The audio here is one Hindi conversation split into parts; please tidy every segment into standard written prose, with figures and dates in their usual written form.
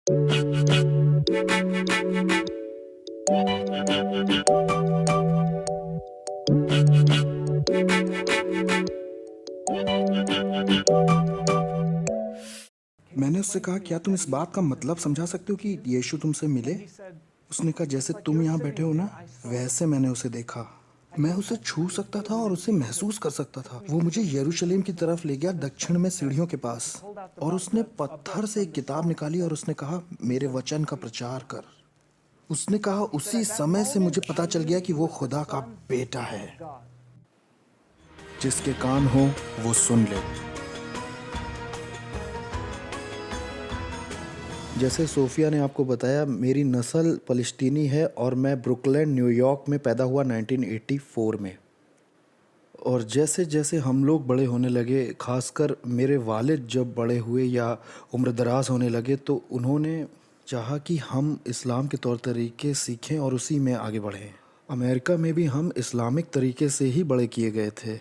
मैंने उससे कहा, क्या तुम इस बात का मतलब समझा सकते हो कि यीशु तुमसे मिले? उसने कहा, जैसे तुम यहाँ बैठे हो ना, वैसे मैंने उसे देखा। मैं उसे छू सकता था और उसे महसूस कर सकता था। वो मुझे यरूशलेम की तरफ ले गया, दक्षिण में सीढ़ियों के पास, और उसने पत्थर से एक किताब निकाली और उसने कहा, मेरे वचन का प्रचार कर। उसने कहा, उसी समय से मुझे पता चल गया कि वो खुदा का बेटा है। जिसके कान हो वो सुन ले। जैसे सोफिया ने आपको बताया, मेरी नस्ल फ़लस्तीनी है और मैं ब्रुकलिन न्यूयॉर्क में पैदा हुआ 1984 में। और जैसे जैसे हम लोग बड़े होने लगे, खासकर मेरे वालिद जब बड़े हुए या उम्र दराज होने लगे, तो उन्होंने चाहा कि हम इस्लाम के तौर तरीके सीखें और उसी में आगे बढ़ें। अमेरिका में भी हम इस्लामिक तरीके से ही बड़े किए गए थे।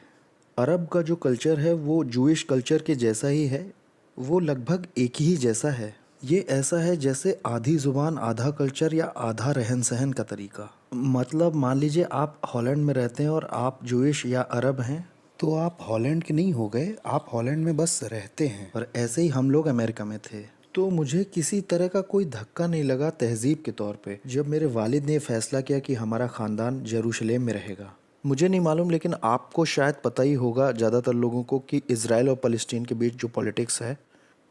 अरब का जो कल्चर है वो जूइश कल्चर के जैसा ही है, वो लगभग एक ही जैसा है। ये ऐसा है जैसे आधी ज़ुबान आधा कल्चर या आधा रहन सहन का तरीका। मतलब मान लीजिए आप हॉलैंड में रहते हैं और आप जूइश या अरब हैं, तो आप हॉलैंड के नहीं हो गए, आप हॉलैंड में बस रहते हैं। और ऐसे ही हम लोग अमेरिका में थे। तो मुझे किसी तरह का कोई धक्का नहीं लगा तहज़ीब के तौर पे, जब मेरे वालिद ने फैसला किया कि हमारा ख़ानदान यरूशलेम में रहेगा। मुझे नहीं मालूम, लेकिन आपको शायद पता ही होगा ज़्यादातर लोगों को कि इज़राइल और फ़लस्तीन के बीच जो पॉलिटिक्स है।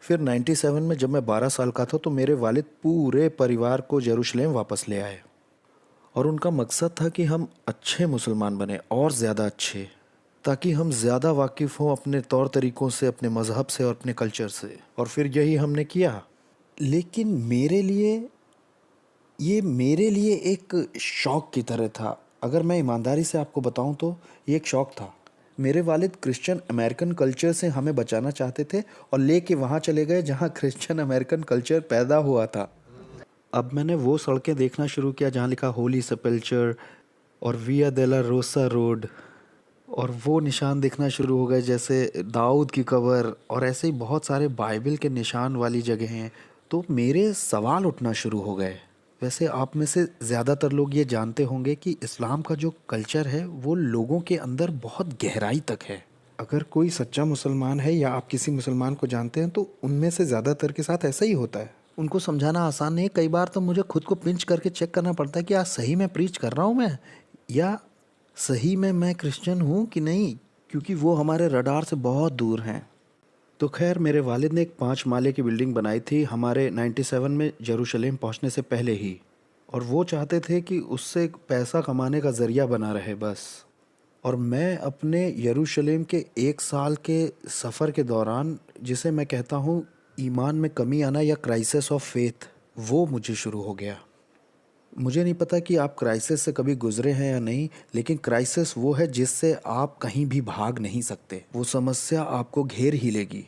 फिर 97 में जब मैं 12 साल का था, तो मेरे वालिद पूरे परिवार को यरूशलेम वापस ले आए। और उनका मकसद था कि हम अच्छे मुसलमान बने, और ज़्यादा अच्छे, ताकि हम ज़्यादा वाकिफ़ हों अपने तौर तरीक़ों से, अपने मज़हब से और अपने कल्चर से। और फिर यही हमने किया। लेकिन मेरे लिए एक शौक की तरह था। अगर मैं ईमानदारी से आपको बताऊं तो ये एक शौक था। मेरे वालिद क्रिश्चियन अमेरिकन कल्चर से हमें बचाना चाहते थे और लेके वहाँ चले गए जहाँ क्रिश्चियन अमेरिकन कल्चर पैदा हुआ था। अब मैंने वो सड़कें देखना शुरू किया जहाँ लिखा होली सेपल्चर और विया डेला रोसा रोड, और वो निशान देखना शुरू हो गए जैसे दाऊद की कब्र, और ऐसे ही बहुत सारे बाइबल के निशान वाली जगह हैं। तो मेरे सवाल उठना शुरू हो गए। वैसे आप में से ज़्यादातर लोग ये जानते होंगे कि इस्लाम का जो कल्चर है वो लोगों के अंदर बहुत गहराई तक है। अगर कोई सच्चा मुसलमान है या आप किसी मुसलमान को जानते हैं, तो उनमें से ज़्यादातर के साथ ऐसा ही होता है। उनको समझाना आसान नहीं है। कई बार तो मुझे खुद को पिंच करके चेक करना पड़ता है कि आज सही में प्रीच कर रहा हूँ मैं, या सही में मैं क्रिश्चियन हूँ कि नहीं, क्योंकि वो हमारे रडार से बहुत दूर हैं। तो खैर, मेरे वालिद ने एक 5 माले की बिल्डिंग बनाई थी हमारे 97 में यरूशलेम पहुंचने से पहले ही, और वो चाहते थे कि उससे एक पैसा कमाने का ज़रिया बना रहे बस। और मैं अपने यरूशलेम के 1 साल के सफ़र के दौरान, जिसे मैं कहता हूँ ईमान में कमी आना या क्राइसिस ऑफ फेथ, वो मुझे शुरू हो गया। मुझे नहीं पता कि आप क्राइसिस से कभी गुजरे हैं या नहीं, लेकिन क्राइसिस वो है जिससे आप कहीं भी भाग नहीं सकते। वो समस्या आपको घेर ही लेगी।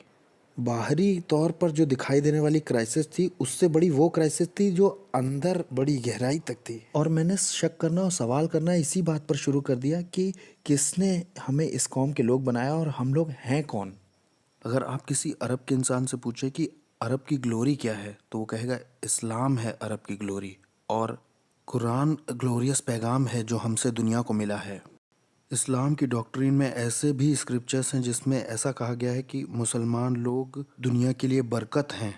बाहरी तौर पर जो दिखाई देने वाली क्राइसिस थी, उससे बड़ी वो क्राइसिस थी जो अंदर बड़ी गहराई तक थी। और मैंने शक करना और सवाल करना इसी बात पर शुरू कर दिया कि किसने हमें इस कौम के लोग बनाया और हम लोग हैं कौन। अगर आप किसी अरब के इंसान से पूछे कि अरब की ग्लोरी क्या है, तो वो कहेगा इस्लाम है अरब की ग्लोरी, और कुरान ग्लोरियस पैगाम है जो हमसे दुनिया को मिला है। इस्लाम की डॉक्ट्रिन में ऐसे भी स्क्रिप्चर्स हैं जिसमें ऐसा कहा गया है कि मुसलमान लोग दुनिया के लिए बरकत हैं।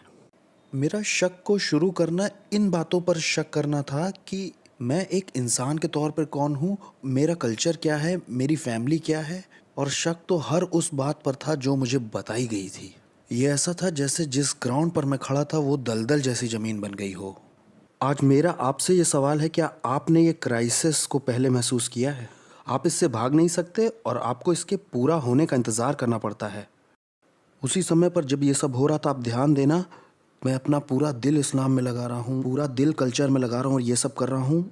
मेरा शक को शुरू करना इन बातों पर शक करना था कि मैं एक इंसान के तौर पर कौन हूँ, मेरा कल्चर क्या है, मेरी फैमिली क्या है। और शक तो हर उस बात पर था जो मुझे बताई गई थी। ये ऐसा था जैसे जिस ग्राउंड पर मैं खड़ा था वो दलदल जैसी ज़मीन बन गई हो। आज मेरा आपसे ये सवाल है, क्या आपने ये क्राइसिस को पहले महसूस किया है? आप इससे भाग नहीं सकते और आपको इसके पूरा होने का इंतज़ार करना पड़ता है। उसी समय पर जब ये सब हो रहा था, आप ध्यान देना, मैं अपना पूरा दिल इस्लाम में लगा रहा हूँ, पूरा दिल कल्चर में लगा रहा हूँ और ये सब कर रहा हूँ।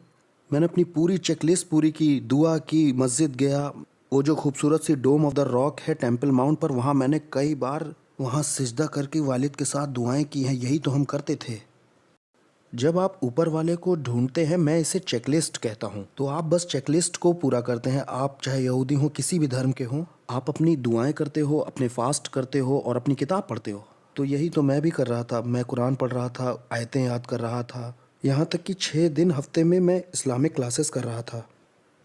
मैंने अपनी पूरी चेकलिस्ट पूरी की, दुआ की, मस्जिद गया। वो जो खूबसूरत सी डोम ऑफ द रॉक है टेम्पल माउंट पर, वहाँ मैंने कई बार वहाँ सिजदा करके वालिद के साथ दुआएं की हैं। यही तो हम करते थे। जब आप ऊपर वाले को ढूंढते हैं, मैं इसे चेकलिस्ट कहता हूँ, तो आप बस चेकलिस्ट को पूरा करते हैं। आप चाहे यहूदी हो, किसी भी धर्म के हो, आप अपनी दुआएं करते हो, अपने फास्ट करते हो और अपनी किताब पढ़ते हो। तो यही तो मैं भी कर रहा था। मैं कुरान पढ़ रहा था, आयतें याद कर रहा था, यहाँ तक कि 6 दिन हफ्ते में मैं इस्लामिक क्लासेस कर रहा था।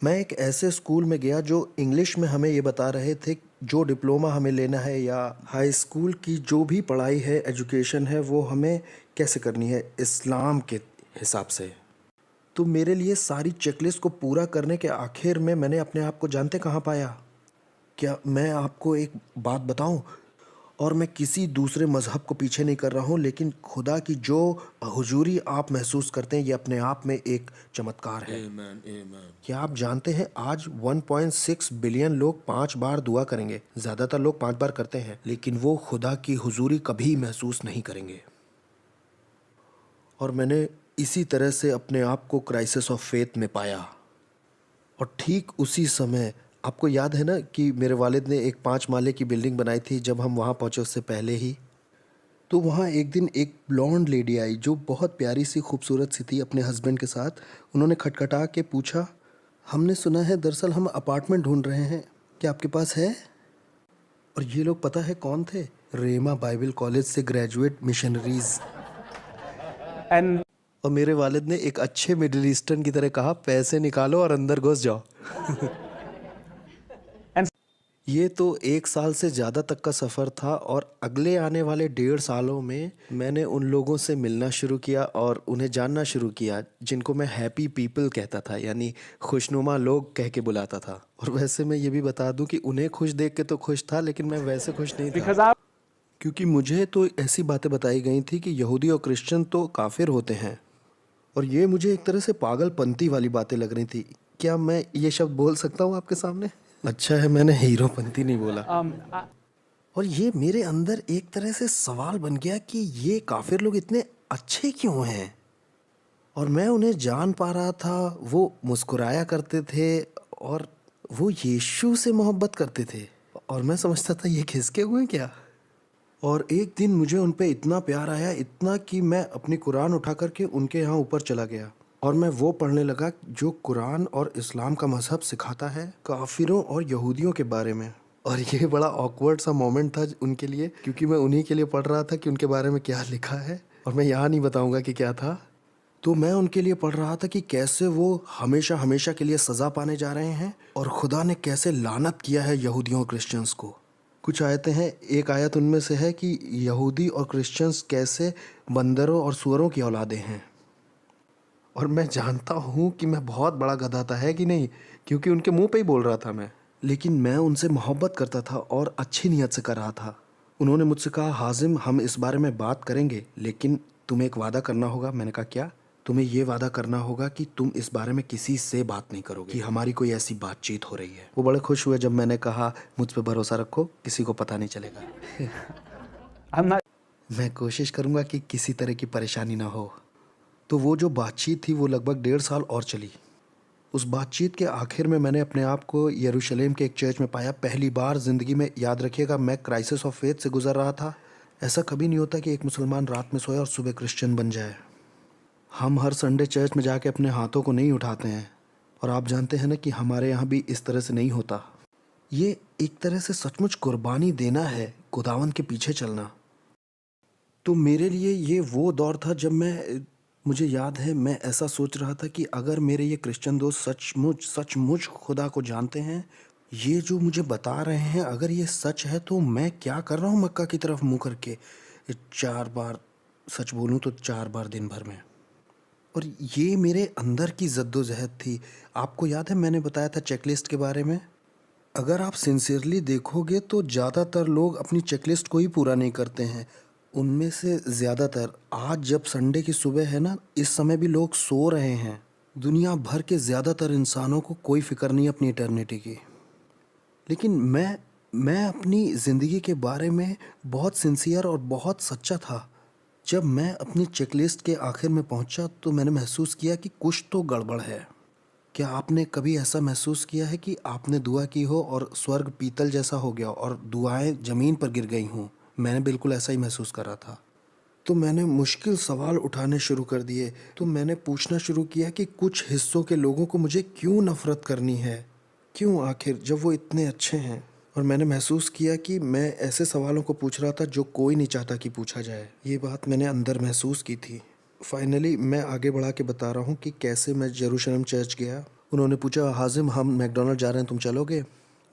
मैं एक ऐसे स्कूल में गया जो इंग्लिश में हमें ये बता रहे थे जो डिप्लोमा हमें लेना है या हाई स्कूल की जो भी पढ़ाई है, एजुकेशन है, वो हमें कैसे करनी है इस्लाम के हिसाब से। तो मेरे लिए सारी चेकलिस्ट को पूरा करने के आखिर में मैंने अपने आप को जानते कहाँ पाया? क्या मैं आपको एक बात बताऊं? और मैं किसी दूसरे मज़हब को पीछे नहीं कर रहा हूं, लेकिन खुदा की जो हुजूरी आप महसूस करते हैं ये अपने आप में एक चमत्कार है। Amen. Amen. क्या आप जानते हैं आज 1.6 बिलियन लोग 5 बार दुआ करेंगे। ज़्यादातर लोग 5 बार करते हैं, लेकिन वो खुदा की हुजूरी कभी महसूस नहीं करेंगे। और मैंने इसी तरह से अपने आप को क्राइसिस ऑफ फेथ में पाया। और ठीक उसी समय आपको याद है ना कि मेरे वालिद ने एक 5 माले की बिल्डिंग बनाई थी। जब हम वहाँ पहुँचे उससे पहले ही, तो वहाँ एक दिन एक ब्लॉन्ड लेडी आई जो बहुत प्यारी सी खूबसूरत सी थी अपने हस्बैंड के साथ। उन्होंने खटखटा के पूछा, हमने सुना है दरअसल हम अपार्टमेंट ढूंढ रहे हैं, क्या आपके पास है? और ये लोग पता है कौन थे? रेमा बाइबल कॉलेज से ग्रेजुएट मिशनरीज। And और मेरे वालिद ने एक अच्छे मिडिल ईस्टर्न की तरह कहा, पैसे निकालो और अंदर घुस जाओ। and ये तो 1 साल से ज़्यादा तक का सफ़र था और अगले आने वाले 1.5 सालों में मैंने उन लोगों से मिलना शुरू किया और उन्हें जानना शुरू किया जिनको मैं हैप्पी पीपल कहता था, यानी खुशनुमा लोग कह के बुलाता था। और वैसे मैं ये भी बता दूं कि उन्हें खुश देख के तो खुश था, लेकिन मैं वैसे खुश नहीं था, because क्योंकि मुझे तो ऐसी बातें बताई गई थी कि यहूदी और क्रिश्चियन तो काफिर होते हैं। और ये मुझे एक तरह से पागलपंती वाली बातें लग रही थी। क्या मैं ये शब्द बोल सकता हूँ आपके सामने? अच्छा है मैंने हीरोपंती नहीं बोला। I, और ये मेरे अंदर एक तरह से सवाल बन गया कि ये काफिर लोग इतने अच्छे क्यों हैं? और मैं उन्हें जान पा रहा था। वो मुस्कुराया करते थे और वो यीशु से मोहब्बत करते थे, और मैं समझता था ये खिसके हुए हैं क्या। और एक दिन मुझे उन पे इतना प्यार आया, इतना कि मैं अपनी कुरान उठा करके उनके यहाँ ऊपर चला गया और मैं वो पढ़ने लगा जो कुरान और इस्लाम का मजहब सिखाता है काफिरों और यहूदियों के बारे में। और ये बड़ा ऑकवर्ड सा मोमेंट था उनके लिए, क्योंकि मैं उन्हीं के लिए पढ़ रहा था कि उनके बारे में क्या लिखा है, और मैं यहाँ नहीं बताऊँगा कि क्या था। तो मैं उनके लिए पढ़ रहा था कि कैसे वो हमेशा हमेशा के लिए सज़ा पाने जा रहे हैं और खुदा ने कैसे लानत किया है यहूदियों और क्रिश्चियंस को। कुछ आयतें हैं, एक आयत उनमें से है कि यहूदी और क्रिश्चियंस कैसे बंदरों और सूअरों की औलादें हैं। और मैं जानता हूँ कि मैं बहुत बड़ा गधा था, है कि नहीं, क्योंकि उनके मुंह पे ही बोल रहा था मैं। लेकिन मैं उनसे मोहब्बत करता था और अच्छी नीयत से कर रहा था। उन्होंने मुझसे कहा, हाजिम हम इस बारे में बात करेंगे, लेकिन तुम्हें एक वादा करना होगा। मैंने कहा क्या? तुम्हें ये वादा करना होगा कि तुम इस बारे में किसी से बात नहीं करोगे कि हमारी कोई ऐसी बातचीत हो रही है। वो बड़े खुश हुए जब मैंने कहा मुझ पे भरोसा रखो, किसी को पता नहीं चलेगा। I'm not. मैं कोशिश करूँगा कि किसी तरह की परेशानी ना हो। तो वो जो बातचीत थी वो लगभग 1.5 साल और चली। उस बातचीत के आखिर में मैंने अपने आप को यरूशलेम के एक चर्च में पाया। पहली बार ज़िंदगी में, याद रखिएगा, मैं क्राइसिस ऑफ फेथ से गुजर रहा था। ऐसा कभी नहीं होता कि एक मुसलमान रात में सोए और सुबह क्रिश्चियन बन जाए। हम हर संडे चर्च में जाके अपने हाथों को नहीं उठाते हैं, और आप जानते हैं ना कि हमारे यहाँ भी इस तरह से नहीं होता। ये एक तरह से सचमुच कुर्बानी देना है, खुदावंद के पीछे चलना। तो मेरे लिए ये वो दौर था जब मुझे याद है मैं ऐसा सोच रहा था कि अगर मेरे ये क्रिश्चियन दोस्त सचमुच सचमुच खुदा को जानते हैं, ये जो मुझे बता रहे हैं अगर ये सच है, तो मैं क्या कर रहा हूँ मक्का की तरफ मुँह करके 4 बार, सच बोलूँ तो 4 बार दिन भर में। और ये मेरे अंदर की जद्दोजहद थी। आपको याद है मैंने बताया था चेकलिस्ट के बारे में? अगर आप सिंसियरली देखोगे तो ज़्यादातर लोग अपनी चेकलिस्ट को ही पूरा नहीं करते हैं। उनमें से ज़्यादातर, आज जब संडे की सुबह है ना, इस समय भी लोग सो रहे हैं। दुनिया भर के ज़्यादातर इंसानों को कोई फ़िक्र नहीं अपनी इटर्निटी की। लेकिन मैं अपनी ज़िंदगी के बारे में बहुत सिंसियर और बहुत सच्चा था। जब मैं अपनी चेकलिस्ट के आखिर में पहुंचा तो मैंने महसूस किया कि कुछ तो गड़बड़ है। क्या आपने कभी ऐसा महसूस किया है कि आपने दुआ की हो और स्वर्ग पीतल जैसा हो गया और दुआएं ज़मीन पर गिर गई हों? मैंने बिल्कुल ऐसा ही महसूस कर रहा था। तो मैंने मुश्किल सवाल उठाने शुरू कर दिए। तो मैंने पूछना शुरू किया कि कुछ हिस्सों के लोगों को मुझे क्यों नफ़रत करनी है? क्यों आखिर, जब वो इतने अच्छे हैं? और मैंने महसूस किया कि मैं ऐसे सवालों को पूछ रहा था जो कोई नहीं चाहता कि पूछा जाए। ये बात मैंने अंदर महसूस की थी। फाइनली मैं आगे बढ़ा के बता रहा हूँ कि कैसे मैं यरूशलेम चर्च गया। उन्होंने पूछा, हाजिम हम मैकडॉनल्ड जा रहे हैं, तुम चलोगे?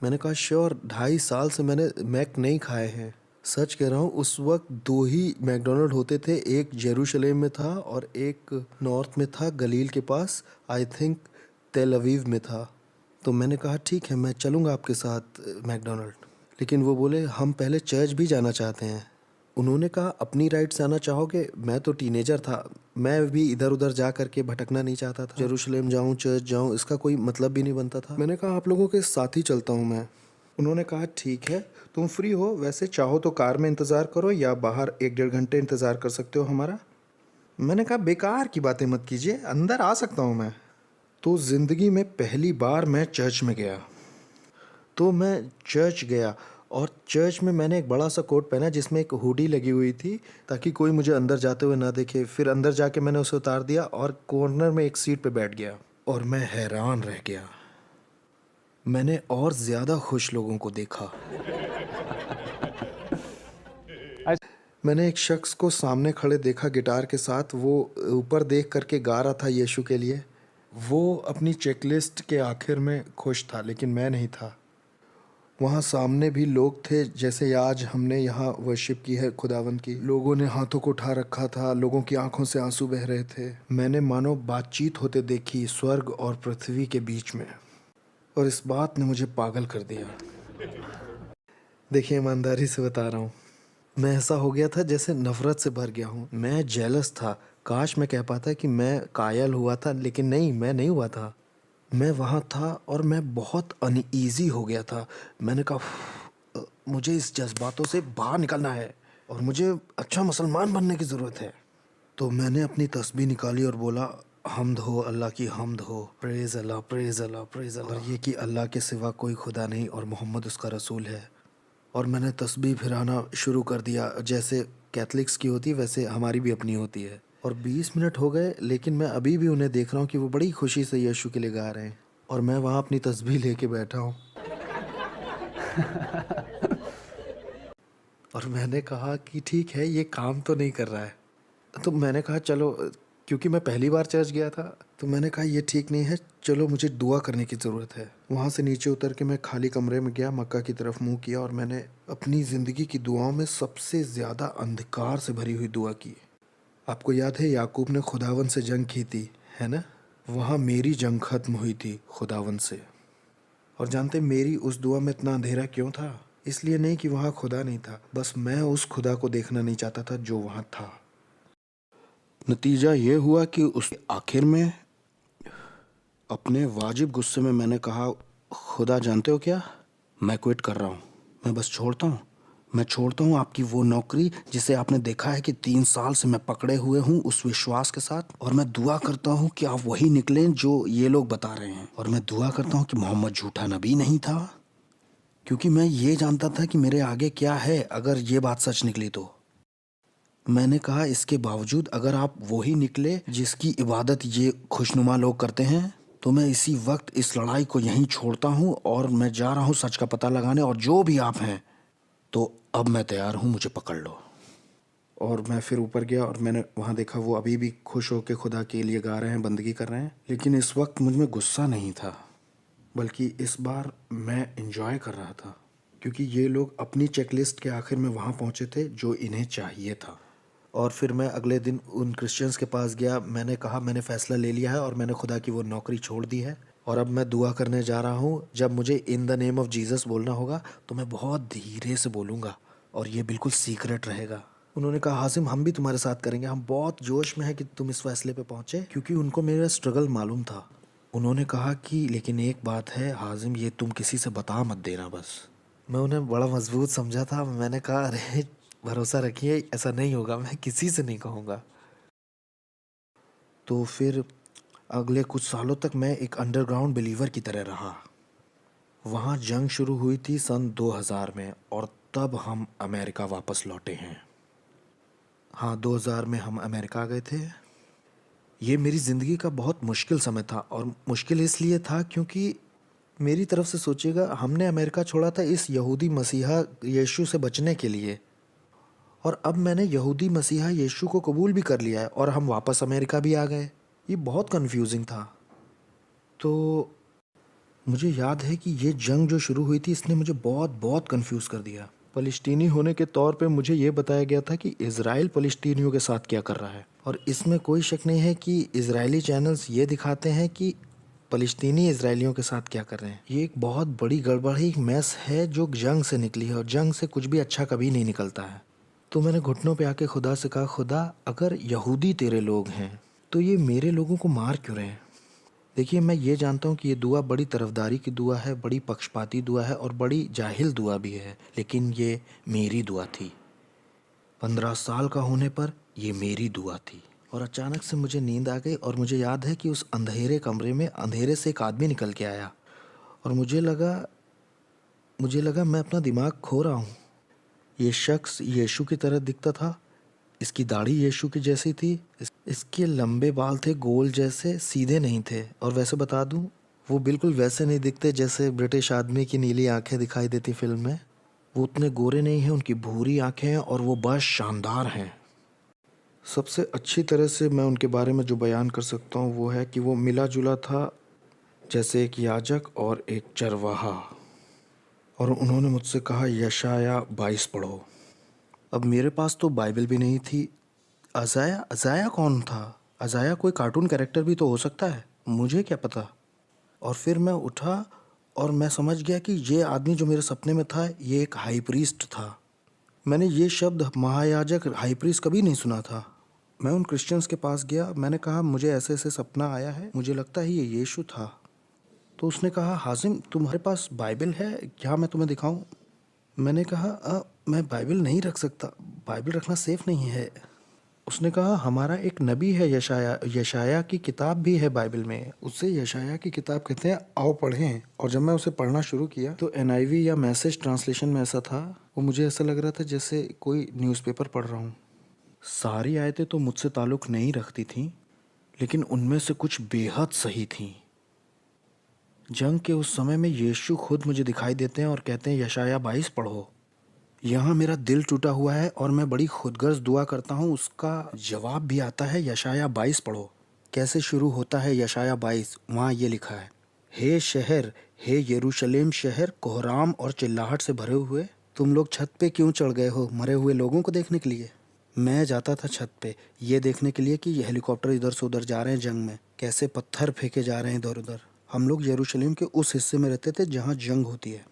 मैंने कहा श्योर, 2.5 साल से मैंने मैक नहीं खाए हैं। सच कह रहा हूँ, उस वक्त 2 ही मैकडॉनल्ड होते थे, एक यरूशलेम में था और एक नॉर्थ में था गलील के पास, आई थिंक तेल अवीव में था। तो मैंने कहा ठीक है, मैं चलूँगा आपके साथ मैकडॉनल्ड। लेकिन वो बोले हम पहले चर्च भी जाना चाहते हैं। उन्होंने कहा अपनी राइड से आना चाहोगे? मैं तो टीनेजर था, मैं भी इधर उधर जा करके भटकना नहीं चाहता था। यरूशलेम जाऊँ, चर्च जाऊँ, इसका कोई मतलब भी नहीं बनता था। मैंने कहा आप लोगों के साथ ही चलता हूँ मैं। उन्होंने कहा ठीक है, तुम फ्री हो, वैसे चाहो तो कार में इंतज़ार करो या बाहर 1-1.5 घंटे इंतज़ार कर सकते हो हमारा। मैंने कहा बेकार की बातें मत कीजिए, अंदर आ सकता हूँ मैं। तो ज़िंदगी में पहली बार मैं चर्च में गया। तो मैं चर्च गया और चर्च में मैंने एक बड़ा सा कोट पहना जिसमें एक हुडी लगी हुई थी ताकि कोई मुझे अंदर जाते हुए ना देखे। फिर अंदर जाके मैंने उसे उतार दिया और कॉर्नर में एक सीट पे बैठ गया और मैं हैरान रह गया। मैंने और ज़्यादा खुश लोगों को देखा। I, मैंने एक शख्स को सामने खड़े देखा गिटार के साथ, वो ऊपर देख करके गा रहा था यीशु के लिए। वो अपनी चेकलिस्ट के आखिर में खुश था, लेकिन मैं नहीं था। वहाँ सामने भी लोग थे जैसे आज हमने यहाँ वर्शिप की है खुदावन की। लोगों ने हाथों को उठा रखा था, लोगों की आंखों से आंसू बह रहे थे। मैंने मानो बातचीत होते देखी स्वर्ग और पृथ्वी के बीच में, और इस बात ने मुझे पागल कर दिया। देखिए, ईमानदारी से बता रहा हूँ, मैं ऐसा हो गया था जैसे नफरत से भर गया हूँ। मैं जेलस था। काश मैं कह पाता कि मैं कायल हुआ था, लेकिन नहीं, मैं नहीं हुआ था। मैं वहाँ था और मैं बहुत अनईज़ी हो गया था। मैंने कहा मुझे इस जज्बातों से बाहर निकलना है और मुझे अच्छा मुसलमान बनने की ज़रूरत है। तो मैंने अपनी तस्बीह निकाली और बोला, हम्द हो अल्लाह की, हम्द हो, praise Allah, praise Allah, praise Allah. और ये कि अल्लाह के सिवा कोई खुदा नहीं और मोहम्मद उसका रसूल है। और मैंने तस्बीह फिराना शुरू कर दिया। जैसे कैथलिक्स की होती है वैसे हमारी भी अपनी होती है। और 20 मिनट हो गए, लेकिन मैं अभी भी उन्हें देख रहा हूँ कि वो बड़ी खुशी से यीशु के लिए गा रहे हैं और मैं वहाँ अपनी तस्बीह लेके बैठा हूँ। और मैंने कहा कि ठीक है, ये काम तो नहीं कर रहा है। तो मैंने कहा चलो, क्योंकि मैं पहली बार चर्च गया था, तो मैंने कहा ये ठीक नहीं है, चलो मुझे दुआ करने की ज़रूरत है। वहाँ से नीचे उतर के मैं खाली कमरे में गया, मक्का की तरफ मुंह किया और मैंने अपनी ज़िंदगी की दुआओं में सबसे ज़्यादा अंधकार से भरी हुई दुआ की। आपको याद है याकूब ने खुदावन से जंग की थी, है ना? वहाँ मेरी जंग खत्म हुई थी खुदावन से। और जानते मेरी उस दुआ में इतना अंधेरा क्यों था? इसलिए नहीं कि वहाँ खुदा नहीं था, बस मैं उस खुदा को देखना नहीं चाहता था जो वहाँ था। नतीजा ये हुआ कि उस आखिर में अपने वाजिब गुस्से में मैंने कहा, खुदा जानते हो क्या, मैं क्विट कर रहा हूँ, मैं बस छोड़ता हूँ। मैं छोड़ता हूँ आपकी वो नौकरी जिसे आपने देखा है कि 3 साल से मैं पकड़े हुए हूँ उस विश्वास के साथ, और मैं दुआ करता हूँ कि आप वही निकलें जो ये लोग बता रहे हैं। और मैं दुआ करता हूँ कि मोहम्मद झूठा नबी नहीं था, क्योंकि मैं ये जानता था कि मेरे आगे क्या है अगर ये बात सच निकली तो। मैंने कहा इसके बावजूद अगर आप वही निकले जिसकी इबादत ये खुशनुमा लोग करते हैं, तो मैं इसी वक्त इस लड़ाई को यहीं छोड़ता हूँ और मैं जा रहा हूँ सच का पता लगाने, और जो भी आप हैं तो अब मैं तैयार हूँ, मुझे पकड़ लो। और मैं फिर ऊपर गया और मैंने वहाँ देखा वो अभी भी खुश होकर खुदा के लिए गा रहे हैं, बंदगी कर रहे हैं। लेकिन इस वक्त मुझ में गुस्सा नहीं था, बल्कि इस बार मैं इंजॉय कर रहा था, क्योंकि ये लोग अपनी चेकलिस्ट के आखिर में वहाँ पहुँचे थे जो इन्हें चाहिए था। और फिर मैं अगले दिन उन क्रिश्चियंस के पास गया। मैंने कहा मैंने फ़ैसला ले लिया है और मैंने खुदा की वो नौकरी छोड़ दी है और अब मैं दुआ करने जा रहा हूँ। जब मुझे in the name of Jesus बोलना होगा तो मैं बहुत धीरे से बोलूँगा और ये बिल्कुल सीक्रेट रहेगा। उन्होंने कहा हासिम हम भी तुम्हारे साथ करेंगे, हम बहुत जोश में हैं कि तुम इस फैसले पे पहुँचे, क्योंकि उनको मेरा स्ट्रगल मालूम था। उन्होंने कहा कि लेकिन एक बात है हाजिम, ये तुम किसी से बता मत देना बस। मैं उन्हें बड़ा मजबूत समझा था। मैंने कहा अरे भरोसा रखिए, ऐसा नहीं होगा, मैं किसी से नहीं कहूँगा। तो फिर अगले कुछ सालों तक मैं एक अंडरग्राउंड बिलीवर की तरह रहा। वहाँ जंग शुरू हुई थी सन 2000 में और तब हम अमेरिका वापस लौटे हैं। हाँ, 2000 में हम अमेरिका गए थे। ये मेरी ज़िंदगी का बहुत मुश्किल समय था, और मुश्किल इसलिए था क्योंकि मेरी तरफ से सोचिएगा, हमने अमेरिका छोड़ा था इस यहूदी मसीहा यीशु से बचने के लिए, और अब मैंने यहूदी मसीहा यीशु को कबूल भी कर लिया है और हम वापस अमेरिका भी आ गए। ये बहुत कंफ्यूजिंग था। तो मुझे याद है कि ये जंग जो शुरू हुई थी इसने मुझे बहुत बहुत कंफ्यूज कर दिया। फ़लस्तीनी होने के तौर पे मुझे ये बताया गया था कि इज़राइल फ़लस्तीनियों के साथ क्या कर रहा है, और इसमें कोई शक नहीं है कि इज़राइली चैनल्स ये दिखाते हैं कि फ़लस्तीनी इज़राइलियों के साथ क्या कर रहे हैं। ये एक बहुत बड़ी गड़बड़ी, एक मैस है जो जंग से निकली है, और जंग से कुछ भी अच्छा कभी नहीं निकलता है। तो मैंने घुटनों पे आके खुदा से कहा, खुदा अगर यहूदी तेरे लोग हैं तो ये मेरे लोगों को मार क्यों रहे हैं। देखिए, मैं ये जानता हूँ कि ये दुआ बड़ी तरफदारी की दुआ है, बड़ी पक्षपाती दुआ है और बड़ी जाहिल दुआ भी है, लेकिन ये मेरी दुआ थी। 15 साल का होने पर ये मेरी दुआ थी। और अचानक से मुझे नींद आ गई, और मुझे याद है कि उस अंधेरे कमरे में अंधेरे से एक आदमी निकल के आया, और मुझे लगा मैं अपना दिमाग खो रहा हूँ। ये शख्स यीशु की तरह दिखता था। इसकी दाढ़ी यीशु की जैसी थी। इसके लंबे बाल थे, गोल जैसे, सीधे नहीं थे। और वैसे बता दूं, वो बिल्कुल वैसे नहीं दिखते जैसे ब्रिटिश आदमी की नीली आंखें दिखाई देती फिल्म में। वो उतने गोरे नहीं हैं, उनकी भूरी आंखें हैं और वो बस शानदार हैं। सबसे अच्छी तरह से मैं उनके बारे में जो बयान कर सकता हूँ वो है कि वो मिला जुला था जैसे एक याजक और एक चरवाहा। और उन्होंने मुझसे कहा, यशाया 22 पढ़ो। अब मेरे पास तो बाइबल भी नहीं थी। अजाया अजाया कौन था? अजाया कोई कार्टून कैरेक्टर भी तो हो सकता है, मुझे क्या पता। और फिर मैं उठा और मैं समझ गया कि ये आदमी जो मेरे सपने में था ये एक हाई प्रीस्ट था। मैंने ये शब्द महायाजक, हाई प्रीस्ट कभी नहीं सुना था। मैं उन क्रिश्चियंस के पास गया, मैंने कहा मुझे ऐसे ऐसे सपना आया है, मुझे लगता है ये यीशु था। तो उसने कहा, हाजिम तुम्हारे पास बाइबल है क्या, मैं तुम्हें दिखाऊं? मैंने कहा, मैं बाइबल नहीं रख सकता, बाइबल रखना सेफ नहीं है। उसने कहा, हमारा एक नबी है यशाया, यशाया की किताब भी है बाइबल में, उससे यशाया की किताब कहते हैं, आओ पढ़ें। और जब मैं उसे पढ़ना शुरू किया तो एनआईवी या मैसेज ट्रांसलेशन में ऐसा था, वो मुझे ऐसा लग रहा था जैसे कोई न्यूज़पेपर पढ़ रहा हूँ। सारी आयतें तो मुझसे ताल्लुक़ नहीं रखती थीं, लेकिन उनमें से कुछ बेहद सही थीं। जंग के उस समय में यीशु खुद मुझे दिखाई देते हैं और कहते हैं, यशाया 22 पढ़ो। यहाँ मेरा दिल टूटा हुआ है और मैं बड़ी खुदगर्ज दुआ करता हूँ, उसका जवाब भी आता है, यशाया 22 पढ़ो। कैसे शुरू होता है यशाया 22? वहाँ ये लिखा है, हे शहर, हे यरूशलेम शहर, कोहराम और चिल्लाहट से भरे हुए, तुम लोग छत पे क्यों चढ़ गए हो मरे हुए लोगों को देखने के लिए? मैं जाता था छत पे ये देखने के लिए कि ये हेलीकॉप्टर इधर से उधर जा रहे हैं जंग में, कैसे पत्थर फेंके जा रहे हैं इधर उधर। हम लोग यरूशलेम के उस हिस्से में रहते थे जहाँ जंग होती है।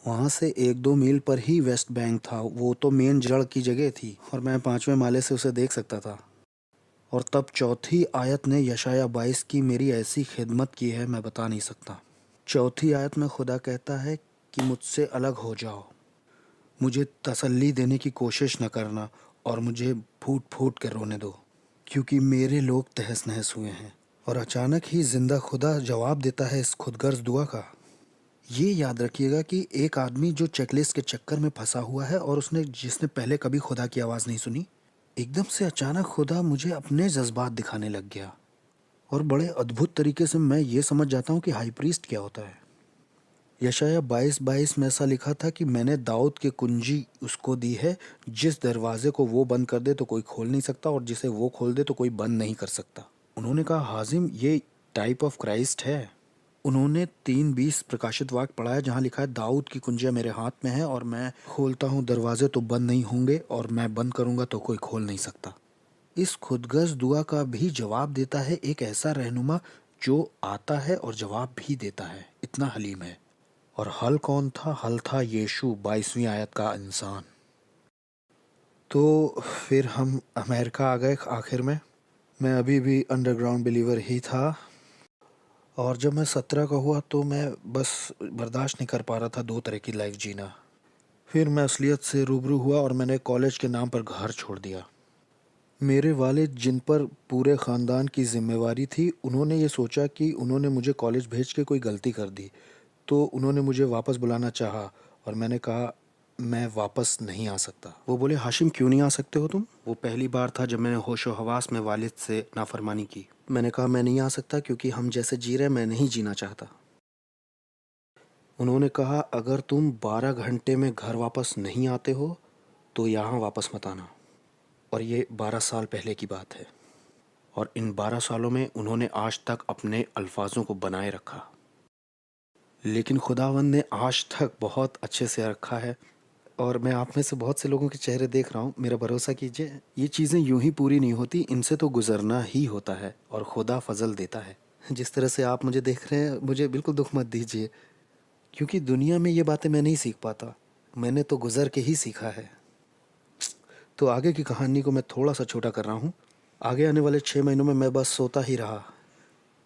वहाँ से 1-2 मील पर ही वेस्ट बैंक था, वो तो मेन जड़ की जगह थी, और मैं 5वें माले से उसे देख सकता था। और तब चौथी आयत ने यशाया 22 की मेरी ऐसी खिदमत की है, मैं बता नहीं सकता। चौथी आयत में खुदा कहता है कि मुझसे अलग हो जाओ, मुझे तसल्ली देने की कोशिश न करना, और मुझे फूट फूट कर रोने दो, क्योंकि मेरे लोग तहस नहस हुए हैं। और अचानक ही जिंदा खुदा जवाब देता है इस खुदगर्ज दुआ का। ये याद रखिएगा कि एक आदमी जो चेकलिस्ट के चक्कर में फंसा हुआ है और जिसने पहले कभी खुदा की आवाज़ नहीं सुनी, एकदम से अचानक खुदा मुझे अपने जज्बात दिखाने लग गया, और बड़े अद्भुत तरीके से मैं ये समझ जाता हूँ कि हाई प्रीस्ट क्या होता है। यशाया 22:22 में ऐसा लिखा था कि मैंने दाऊद की कुंजी उसको दी है, जिस दरवाजे को वो बंद कर दे तो कोई खोल नहीं सकता, और जिसे वो खोल दे तो कोई बंद नहीं कर सकता। उन्होंने कहा, हाजिम ये टाइप ऑफ क्राइस्ट है। उन्होंने 3:20 प्रकाशित वाक्य पढ़ा है जहाँ लिखा है, दाऊद की कुंजियाँ मेरे हाथ में है, और मैं खोलता हूँ दरवाजे तो बंद नहीं होंगे, और मैं बंद करूँगा तो कोई खोल नहीं सकता। इस खुदगर्ज दुआ का भी जवाब देता है एक ऐसा रहनुमा जो आता है और जवाब भी देता है, इतना हलीम है। और हल कौन था? हल था यीशु, 22वीं आयत का इंसान। तो फिर हम अमेरिका आ गए आखिर में। मैं अभी भी अंडरग्राउंड बिलीवर ही था, और जब मैं 17 का हुआ तो मैं बस बर्दाश्त नहीं कर पा रहा था 2 तरह की लाइफ जीना। फिर मैं असलियत से रूबरू हुआ और मैंने कॉलेज के नाम पर घर छोड़ दिया। मेरे वालिद, जिन पर पूरे ख़ानदान की ज़िम्मेवारी थी, उन्होंने ये सोचा कि उन्होंने मुझे कॉलेज भेज के कोई गलती कर दी, तो उन्होंने मुझे वापस बुलाना चाहा, और मैंने कहा मैं वापस नहीं आ सकता। वो बोले, हाशिम क्यों नहीं आ सकते हो तुम? वो पहली बार था जब मैंने होशो हवास में वालिद से नाफरमानी की। मैंने कहा मैं नहीं आ सकता क्योंकि हम जैसे जी रहे मैं नहीं जीना चाहता। उन्होंने कहा, अगर तुम 12 घंटे में घर वापस नहीं आते हो तो यहाँ वापस मत आना। और ये 12 साल पहले की बात है। और इन 12 सालों में उन्होंने आज तक अपने अल्फाजों को बनाए रखा, लेकिन खुदावंद ने आज तक बहुत अच्छे से रखा है। और मैं आप में से बहुत से लोगों के चेहरे देख रहा हूँ, मेरा भरोसा कीजिए, ये चीज़ें यूं ही पूरी नहीं होती, इनसे तो गुजरना ही होता है और खुदा फजल देता है। जिस तरह से आप मुझे देख रहे हैं, मुझे बिल्कुल दुख मत दीजिए, क्योंकि दुनिया में ये बातें मैं नहीं सीख पाता, मैंने तो गुजर के ही सीखा है। तो आगे की कहानी को मैं थोड़ा सा छोटा कर रहा हूँ। आगे आने वाले 6 महीनों में मैं बस सोता ही रहा,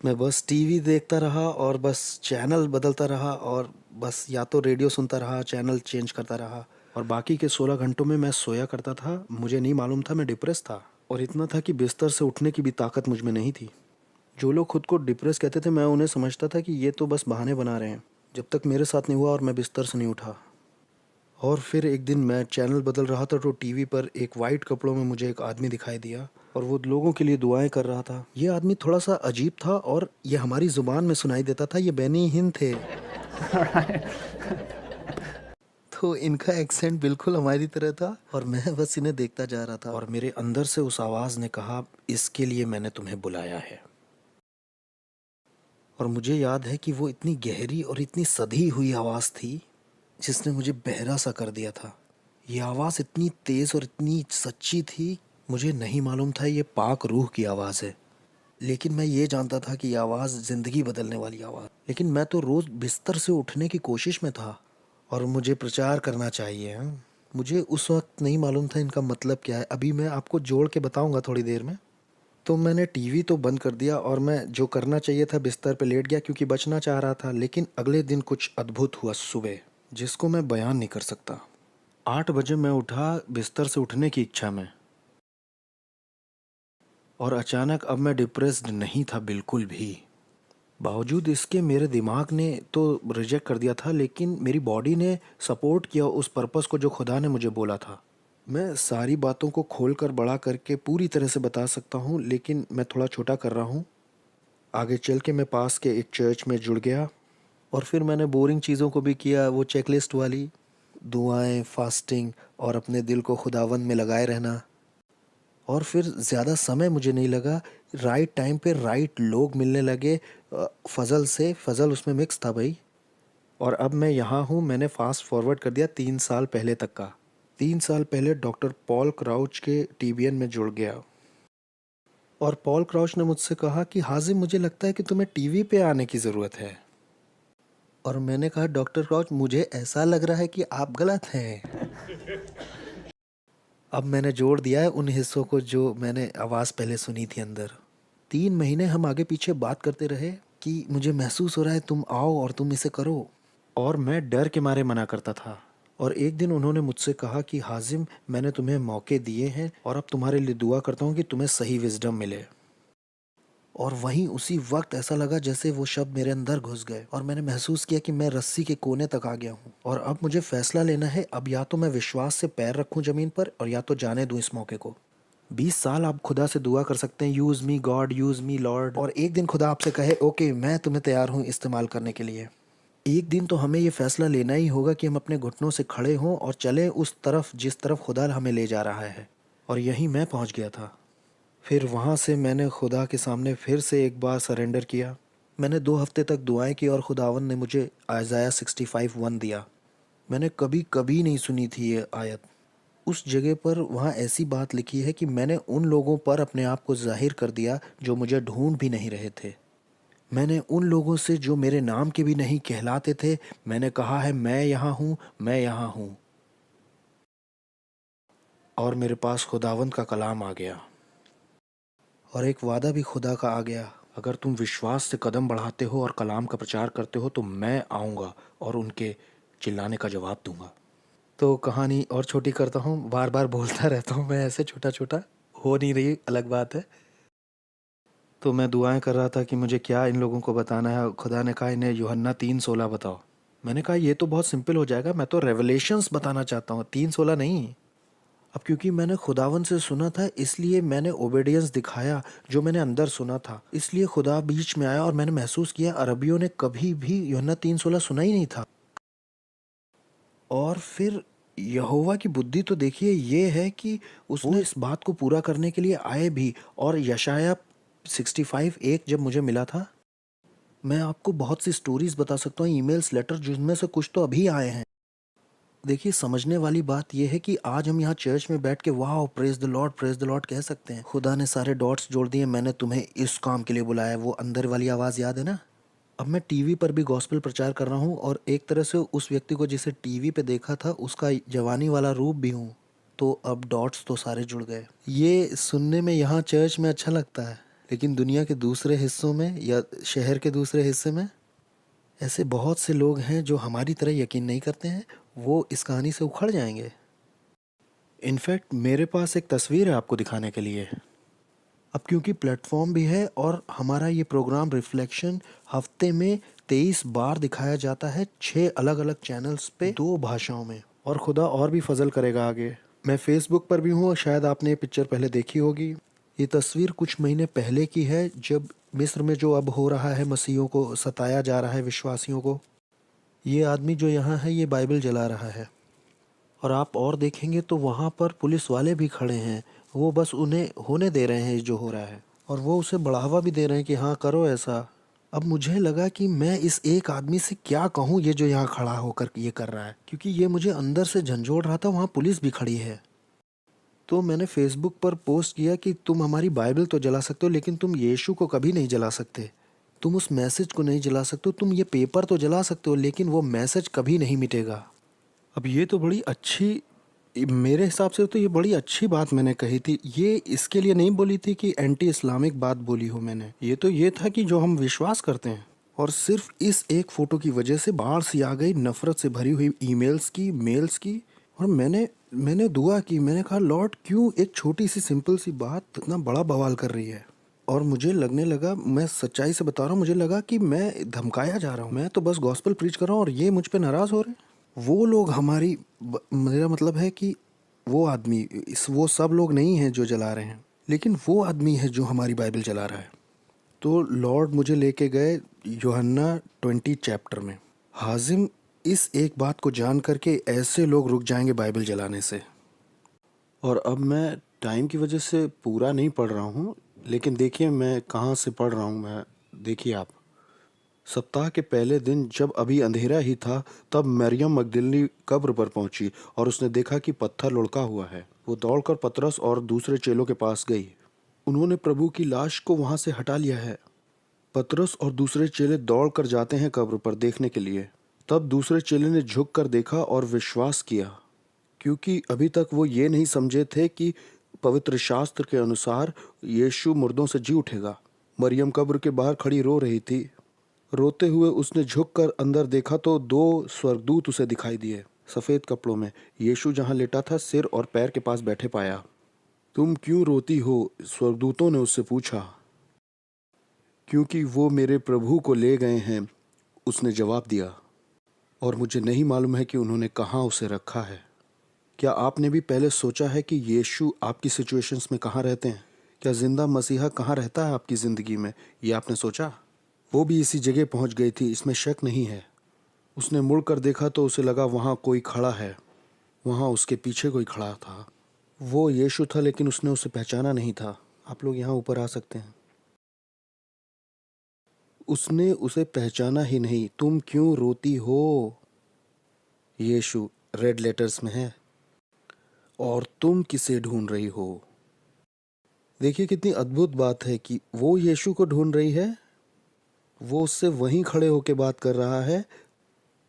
मैं बस टीवी देखता रहा और बस चैनल बदलता रहा और बस या तो रेडियो सुनता रहा, चैनल चेंज करता रहा। और बाकी के 16 घंटों में मैं सोया करता था। मुझे नहीं मालूम था मैं डिप्रेस था, और इतना था कि बिस्तर से उठने की भी ताकत मुझ में नहीं थी। जो लोग खुद को डिप्रेस कहते थे, मैं उन्हें समझता था कि ये तो बस बहाने बना रहे हैं, जब तक मेरे साथ नहीं हुआ और मैं बिस्तर से नहीं उठा। और फिर एक दिन मैं चैनल बदल रहा था तो टीवी पर एक वाइट कपड़ों में मुझे एक आदमी दिखाई दिया और वो लोगों के लिए दुआएं कर रहा था। ये आदमी थोड़ा सा अजीब था और ये हमारी ज़ुबान में सुनाई देता था। ये बेनी हिंद थे। तो इनका एक्सेंट बिल्कुल हमारी तरह था और मैं बस इन्हें देखता जा रहा था। और मेरे अंदर से उस आवाज़ ने कहा, इसके लिए मैंने तुम्हें बुलाया है। और मुझे याद है कि वो इतनी गहरी और इतनी सधी हुई आवाज़ थी जिसने मुझे बहरा सा कर दिया था। ये आवाज़ इतनी तेज़ और इतनी सच्ची थी, मुझे नहीं मालूम था ये पाक रूह की आवाज़ है, लेकिन मैं ये जानता था कि ये आवाज़ ज़िंदगी बदलने वाली आवाज़। लेकिन मैं तो रोज़ बिस्तर से उठने की कोशिश में था और मुझे प्रचार करना चाहिए। हाँ, मुझे उस वक्त नहीं मालूम था इनका मतलब क्या है। अभी मैं आपको जोड़ के बताऊंगा थोड़ी देर में। तो मैंने टीवी तो बंद कर दिया और मैं जो करना चाहिए था बिस्तर पे लेट गया, क्योंकि बचना चाह रहा था। लेकिन अगले दिन कुछ अद्भुत हुआ सुबह, जिसको मैं बयान नहीं कर सकता। 8 बजे मैं उठा बिस्तर से उठने की इच्छा में, और अचानक अब मैं डिप्रेस्ड नहीं था बिल्कुल भी। बावजूद इसके मेरे दिमाग ने तो रिजेक्ट कर दिया था, लेकिन मेरी बॉडी ने सपोर्ट किया उस पर्पस को जो खुदा ने मुझे बोला था। मैं सारी बातों को खोल कर बड़ा करके पूरी तरह से बता सकता हूँ, लेकिन मैं थोड़ा छोटा कर रहा हूँ। आगे चल के मैं पास के एक चर्च में जुड़ गया और फिर मैंने बोरिंग चीज़ों को भी किया, वो चेकलिस्ट वाली दुआएं, फास्टिंग और अपने दिल को खुदावंद में लगाए रहना। और फिर ज़्यादा समय मुझे नहीं लगा, राइट टाइम पे राइट लोग मिलने लगे। फजल से, फजल उसमें मिक्स था भाई। और अब मैं यहाँ हूँ। मैंने फास्ट फॉरवर्ड कर दिया 3 साल पहले तक का। 3 साल पहले डॉक्टर पॉल क्राउच के टीबीएन में जुड़ गया और पॉल क्राउच ने मुझसे कहा कि हाजिम, मुझे लगता है कि तुम्हें टीवी पे आने की ज़रूरत है। और मैंने कहा, डॉक्टर क्राउच, मुझे ऐसा लग रहा है कि आप गलत हैं। अब मैंने जोड़ दिया है उन हिस्सों को जो मैंने आवाज़ पहले सुनी थी अंदर। 3 महीने हम आगे पीछे बात करते रहे कि मुझे महसूस हो रहा है, तुम आओ और तुम इसे करो। और मैं डर के मारे मना करता था। और एक दिन उन्होंने मुझसे कहा कि हाजिम, मैंने तुम्हें मौके दिए हैं और अब तुम्हारे लिए दुआ करता हूँ कि तुम्हें सही विजडम मिले। और वहीं उसी वक्त ऐसा लगा जैसे वो शब्द मेरे अंदर घुस गए और मैंने महसूस किया कि मैं रस्सी के कोने तक आ गया हूँ और अब मुझे फैसला लेना है। अब या तो मैं विश्वास से पैर रखूँ ज़मीन पर और या तो जाने दूँ इस मौके को। 20 साल आप खुदा से दुआ कर सकते हैं, यूज़ मी गॉड, यूज़ मी लॉर्ड, और एक दिन खुदा आपसे कहे, ओके मैं तुम्हें तैयार हूँ इस्तेमाल करने के लिए। एक दिन तो हमें ये फैसला लेना ही होगा कि हम अपने घुटनों से खड़े हों और चलें उस तरफ जिस तरफ खुदा हमें ले जा रहा है। और यहीं मैं पहुँच गया था। फिर वहाँ से मैंने खुदा के सामने फिर से एक बार सरेंडर किया। मैंने 2 हफ्ते तक दुआएं की और खुदावन ने मुझे आइज़ाया 65:1 दिया। मैंने कभी कभी नहीं सुनी थी ये आयत। उस जगह पर वहाँ ऐसी बात लिखी है कि मैंने उन लोगों पर अपने आप को जाहिर कर दिया जो मुझे ढूंढ भी नहीं रहे थे। मैंने उन लोगों से जो मेरे नाम के भी नहीं कहलाते थे, मैंने कहा है, मैं यहाँ हूँ, मैं यहाँ हूँ। और मेरे पास खुदावंद का कलाम आ गया और एक वादा भी खुदा का आ गया, अगर तुम विश्वास से कदम बढ़ाते हो और कलाम का प्रचार करते हो तो मैं आऊँगा और उनके चिल्लाने का जवाब दूंगा। तो कहानी और छोटी करता हूँ, बार बार बोलता रहता हूँ मैं, ऐसे छोटा छोटा हो नहीं रही, अलग बात है। तो मैं दुआएं कर रहा था कि मुझे क्या इन लोगों को बताना है। खुदा ने कहा, इन्हें यूहन्ना 3:16 बताओ। मैंने कहा ये तो बहुत सिंपल हो जाएगा, मैं तो रेवलेशंस बताना चाहता हूँ, 3:16 नहीं। अब क्योंकि मैंने खुदावन से सुना था इसलिए मैंने ओबेडियंस दिखाया, जो मैंने अंदर सुना था। इसलिए खुदा बीच में आया और मैंने महसूस किया अरबियों ने कभी भी यूहन्ना 3:16 सुना ही नहीं था। और फिर यहोवा की बुद्धि तो देखिए ये है कि उसने इस बात को पूरा करने के लिए आए भी। और यशाया 65:1 जब मुझे मिला था, मैं आपको बहुत सी स्टोरीज बता सकता हूँ, ईमेल्स, लेटर, जिनमें से कुछ तो अभी आए हैं। देखिए, समझने वाली बात यह है कि आज हम यहाँ चर्च में बैठ के वाह प्रेज द लॉर्ड कह सकते हैं। खुदा ने सारे डॉट्स जोड़ दिए, मैंने तुम्हें इस काम के लिए बुलाया। वो अंदर वाली आवाज़ याद है ना? अब मैं टीवी पर भी गॉस्पेल प्रचार कर रहा हूँ और एक तरह से उस व्यक्ति को जिसे टीवी पे देखा था उसका जवानी वाला रूप भी हूँ। तो अब डॉट्स तो सारे जुड़ गए। ये सुनने में यहाँ चर्च में अच्छा लगता है, लेकिन दुनिया के दूसरे हिस्सों में या शहर के दूसरे हिस्से में ऐसे बहुत से लोग हैं जो हमारी तरह यकीन नहीं करते हैं। वो इस कहानी से उखड़ जाएंगे। इनफैक्ट मेरे पास एक तस्वीर है आपको दिखाने के लिए। अब क्योंकि प्लेटफॉर्म भी है और हमारा ये प्रोग्राम रिफ्लेक्शन हफ्ते में 23 बार दिखाया जाता है, 6 अलग अलग चैनल्स पे, 2 भाषाओं में। और खुदा और भी फजल करेगा आगे। मैं फेसबुक पर भी हूँ और शायद आपने ये पिक्चर पहले देखी होगी। ये तस्वीर कुछ महीने पहले की है, जब मिस्र में जो अब हो रहा है, मसीहों को सताया जा रहा है, विश्वासियों को। ये आदमी जो यहाँ है ये बाइबल जला रहा है। और आप और देखेंगे तो वहाँ पर पुलिस वाले भी खड़े हैं। वो बस उन्हें होने दे रहे हैं जो हो रहा है, और वो उसे बढ़ावा भी दे रहे हैं कि हाँ करो ऐसा। अब मुझे लगा कि मैं इस एक आदमी से क्या कहूँ, ये जो यहाँ खड़ा होकर ये कर रहा है, क्योंकि ये मुझे अंदर से झंझोड़ रहा था। वहाँ पुलिस भी खड़ी है। तो मैंने फेसबुक पर पोस्ट किया कि तुम हमारी बाइबल तो जला सकते हो, लेकिन तुम यीशु को कभी नहीं जला सकते। तुम उस मैसेज को नहीं जला सकते हो। तुम ये पेपर तो जला सकते हो, लेकिन वो मैसेज कभी नहीं मिटेगा। अब ये तो बड़ी अच्छी, मेरे हिसाब से तो ये बड़ी अच्छी बात मैंने कही थी। ये इसके लिए नहीं बोली थी कि एंटी इस्लामिक बात बोली हो मैंने। ये था कि जो हम विश्वास करते हैं। और सिर्फ इस एक फ़ोटो की वजह से बाढ़ सी आ गई, नफ़रत से भरी हुई ईमेल्स की, मेल्स की। और मैंने दुआ की। मैंने कहा लॉर्ड, क्यों एक छोटी सी सिंपल सी बात इतना बड़ा बवाल कर रही है। और मुझे लगने लगा, मैं सच्चाई से बता रहा हूँ, मुझे लगा कि मैं धमकाया जा रहा हूँ। मैं तो बस गॉस्पेल प्रीच कर रहा हूँ और ये मुझ पे नाराज़ हो रहे हैं। वो लोग हमारी मेरा मतलब है कि वो आदमी, वो सब लोग नहीं हैं जो जला रहे हैं, लेकिन वो आदमी है जो हमारी बाइबल जला रहा है। तो लॉर्ड मुझे लेके गए यूहन्ना 20 चैप्टर में। हाजिम, इस एक बात को जान करके ऐसे लोग रुक जाएंगे बाइबल जलाने से। और अब मैं टाइम की वजह से पूरा नहीं पढ़ रहा हूँ, लेकिन देखिए मैं कहाँ से पढ़ रहा हूँ। मैं देखिए आप, सप्ताह के पहले दिन जब अभी अंधेरा ही था, तब मरियम मगदलिनी कब्र पर पहुंची और उसने देखा कि पत्थर लुढ़का हुआ है। वो दौड़कर पतरस और दूसरे चेलों के पास गई। उन्होंने प्रभु की लाश को वहां से हटा लिया है। पतरस और दूसरे चेले दौड़कर जाते हैं कब्र पर देखने के लिए। तब दूसरे चेले ने झुक कर देखा और विश्वास किया, क्योंकि अभी तक वो ये नहीं समझे थे कि पवित्र शास्त्र के अनुसार यीशु मुर्दों से जी उठेगा। मरियम कब्र के बाहर खड़ी रो रही थी। रोते हुए उसने झुककर अंदर देखा तो 2 स्वर्गदूत उसे दिखाई दिए, सफ़ेद कपड़ों में। यीशु जहाँ लेटा था, सिर और पैर के पास बैठे पाया। तुम क्यों रोती हो? स्वर्गदूतों ने उससे पूछा। क्योंकि वो मेरे प्रभु को ले गए हैं, उसने जवाब दिया, और मुझे नहीं मालूम है कि उन्होंने कहाँ उसे रखा है। क्या आपने भी पहले सोचा है कि यीशु आपकी सिचुएशंस में कहाँ रहते हैं? क्या जिंदा मसीहा कहाँ रहता है आपकी ज़िंदगी में? ये आपने सोचा? वो भी इसी जगह पहुंच गई थी, इसमें शक नहीं है। उसने मुड़कर देखा तो उसे लगा वहाँ कोई खड़ा है। वहाँ उसके पीछे कोई खड़ा था। वो यीशु था, लेकिन उसने उसे पहचाना नहीं था। आप लोग यहाँ ऊपर आ सकते हैं। उसने उसे पहचाना ही नहीं। तुम क्यों रोती हो? यीशु रेड लेटर्स में है। और तुम किसे ढूंढ रही हो? देखिए कितनी अद्भुत बात है कि वो यीशु को ढूंढ रही है। वो उससे वहीं खड़े होकर बात कर रहा है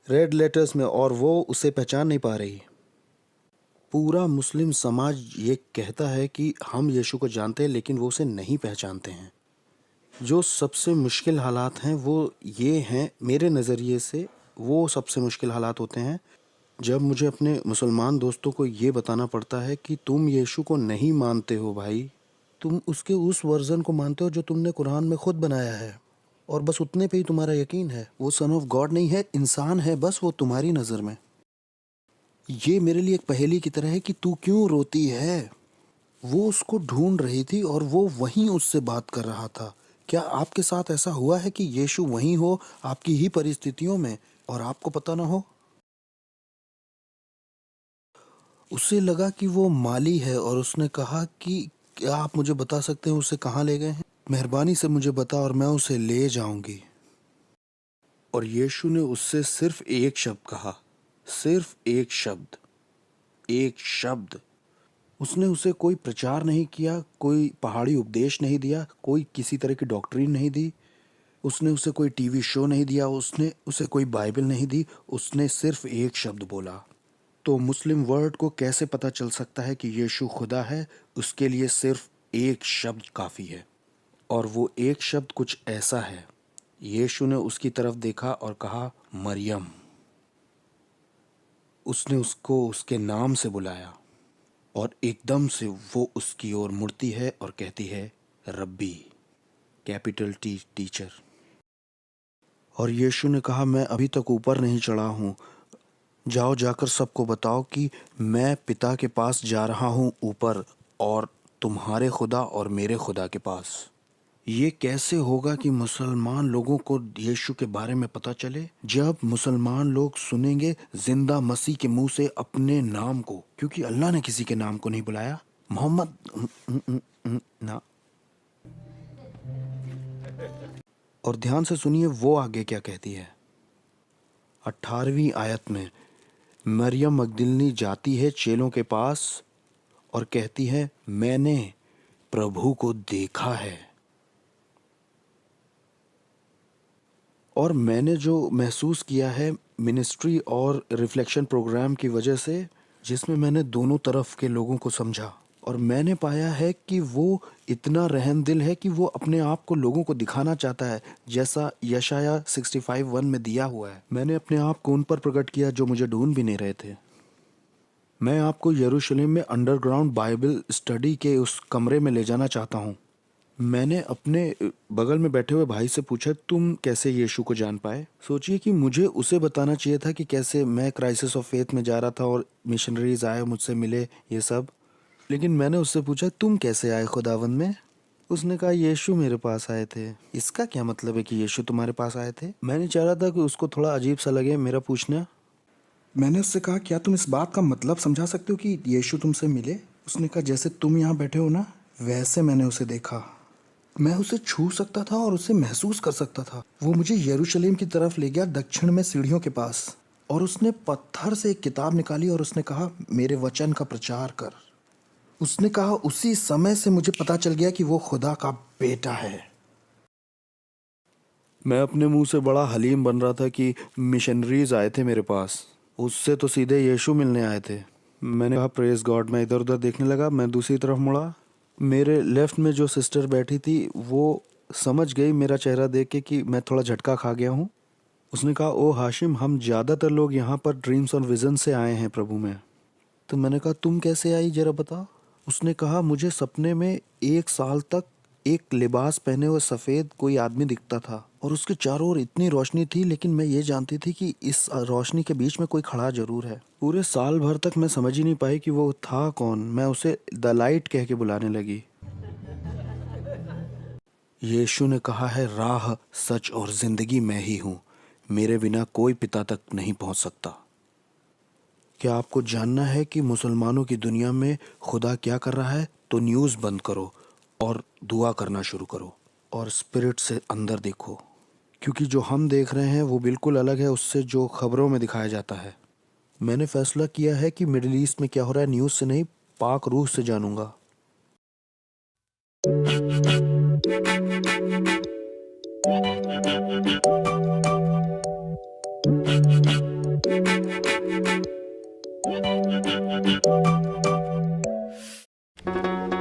रेड लेटर्स में, और वो उसे पहचान नहीं पा रही। पूरा मुस्लिम समाज ये कहता है कि हम यीशु को जानते हैं, लेकिन वो उसे नहीं पहचानते हैं। जो सबसे मुश्किल हालात हैं वो ये हैं मेरे नज़रिए से, वो सबसे मुश्किल हालात होते हैं जब मुझे अपने मुसलमान दोस्तों को ये बताना पड़ता है कि तुम यीशु को नहीं मानते हो भाई, तुम उसके उस वर्जन को मानते हो जो तुमने कुरान में खुद बनाया है, और बस उतने पे ही तुम्हारा यकीन है। वो सन ऑफ गॉड नहीं है, इंसान है बस वो तुम्हारी नज़र में। ये मेरे लिए एक पहेली की तरह है कि तू क्यों रोती है। वो उसको ढूंढ रही थी और वो वहीं उससे बात कर रहा था। क्या आपके साथ ऐसा हुआ है कि यीशु वहीं हो आपकी ही परिस्थितियों में और आपको पता ना हो? उसे लगा कि वो माली है और उसने कहा कि क्या आप मुझे बता सकते हैं उसे कहाँ ले गए हैं? मेहरबानी से मुझे बता और मैं उसे ले जाऊंगी। और यीशु ने उससे सिर्फ एक शब्द कहा, सिर्फ एक शब्द, एक शब्द। उसने उसे कोई प्रचार नहीं किया, कोई पहाड़ी उपदेश नहीं दिया, कोई किसी तरह की डॉक्ट्रिन नहीं दी, उसने उसे कोई टीवी शो नहीं दिया, उसने उसे कोई बाइबल नहीं दी, उसने सिर्फ एक शब्द बोला। तो मुस्लिम वर्ल्ड को कैसे पता चल सकता है कि यीशु खुदा है? उसके लिए सिर्फ एक शब्द काफ़ी है, और वो एक शब्द कुछ ऐसा है। यीशु ने उसकी तरफ देखा और कहा, मरियम। उसने उसको उसके नाम से बुलाया और एकदम से वो उसकी ओर मुड़ती है और कहती है, रब्बी, कैपिटल टी, टीचर। और यीशु ने कहा, मैं अभी तक ऊपर नहीं चढ़ा हूँ, जाओ जाकर सबको बताओ कि मैं पिता के पास जा रहा हूँ ऊपर, और तुम्हारे खुदा और मेरे खुदा के पास। ये कैसे होगा कि मुसलमान लोगों को यीशु के बारे में पता चले? जब मुसलमान लोग सुनेंगे जिंदा मसीह के मुंह से अपने नाम को, क्योंकि अल्लाह ने किसी के नाम को नहीं बुलाया, मोहम्मद ना। और ध्यान से सुनिए वो आगे क्या कहती है। 18वीं आयत में मरियम मगदलिनी जाती है चेलों के पास और कहती है, मैंने प्रभु को देखा है। और मैंने जो महसूस किया है मिनिस्ट्री और रिफ्लेक्शन प्रोग्राम की वजह से, जिसमें मैंने दोनों तरफ के लोगों को समझा, और मैंने पाया है कि वो इतना रहम दिल है कि वो अपने आप को लोगों को दिखाना चाहता है, जैसा यशाया 65:1 में दिया हुआ है। मैंने अपने आप को उन पर प्रकट किया जो मुझे ढूंढ भी नहीं रहे थे। मैं आपको यरूशलेम में अंडरग्राउंड बाइबल स्टडी के उस कमरे में ले जाना चाहता हूँ। मैंने अपने बगल में बैठे हुए भाई से पूछा, तुम कैसे यीशु को जान पाए? सोचिए कि मुझे उसे बताना चाहिए था कि कैसे मैं क्राइसिस ऑफ फेथ में जा रहा था और मिशनरीज आए, मुझसे मिले, ये सब। लेकिन मैंने उससे पूछा, तुम कैसे आए खुदावंद में? उसने कहा, यीशु मेरे पास आए थे। इसका क्या मतलब है कि यीशु तुम्हारे पास आए थे? मैंने चाह रहा था कि उसको थोड़ा अजीब सा लगे मेरा पूछना। मैंने उससे कहा, क्या तुम इस बात का मतलब समझा सकते हो कि यीशु तुमसे मिले? उसने कहा, जैसे तुम यहाँ बैठे हो ना, वैसे मैंने उसे देखा। मैं उसे छू सकता था और उसे महसूस कर सकता था। वो मुझे यरूशलेम की तरफ ले गया, दक्षिण में सीढ़ियों के पास, और उसने पत्थर से एक किताब निकाली और उसने कहा, मेरे वचन का प्रचार कर। उसने कहा, उसी समय से मुझे पता चल गया कि वो खुदा का बेटा है। मैं अपने मुंह से बड़ा हलीम बन रहा था कि मिशनरीज आए थे मेरे पास, उससे तो सीधे यीशु मिलने आए थे। मैंने कहा, प्रेज गॉड। मैं इधर उधर देखने लगा, मैं दूसरी तरफ मुड़ा। मेरे लेफ्ट में जो सिस्टर बैठी थी वो समझ गई मेरा चेहरा देख के कि मैं थोड़ा झटका खा गया हूँ। उसने कहा, ओ हाशिम, हम ज़्यादातर लोग यहाँ पर ड्रीम्स और विजन से आए हैं प्रभु में। तो मैंने कहा, तुम कैसे आई, जरा बता। उसने कहा, मुझे सपने में 1 साल तक एक लिबास पहने हुए सफ़ेद कोई आदमी दिखता था, और उसके चारों ओर इतनी रोशनी थी, लेकिन मैं ये जानती थी कि इस रोशनी के बीच में कोई खड़ा जरूर है। पूरे साल भर तक मैं समझ ही नहीं पाई कि वो था कौन। मैं उसे द लाइट कह के बुलाने लगी। यीशु ने कहा है, राह, सच और जिंदगी मैं ही हूँ, मेरे बिना कोई पिता तक नहीं पहुँच सकता। क्या आपको जानना है कि मुसलमानों की दुनिया में खुदा क्या कर रहा है? तो न्यूज़ बंद करो और दुआ करना शुरू करो और स्पिरिट से अंदर देखो, क्योंकि जो हम देख रहे हैं वो बिल्कुल अलग है उससे जो खबरों में दिखाया जाता है। मैंने फैसला किया है कि मिडिल ईस्ट में क्या हो रहा है न्यूज़ से नहीं, पाक रूह से जानूंगा।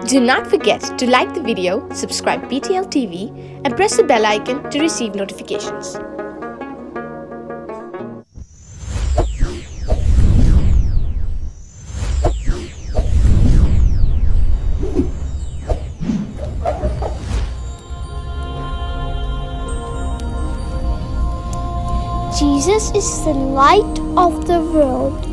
Do not forget to like the video, subscribe BTL TV, and press the bell icon to receive notifications. Jesus is the light of the world.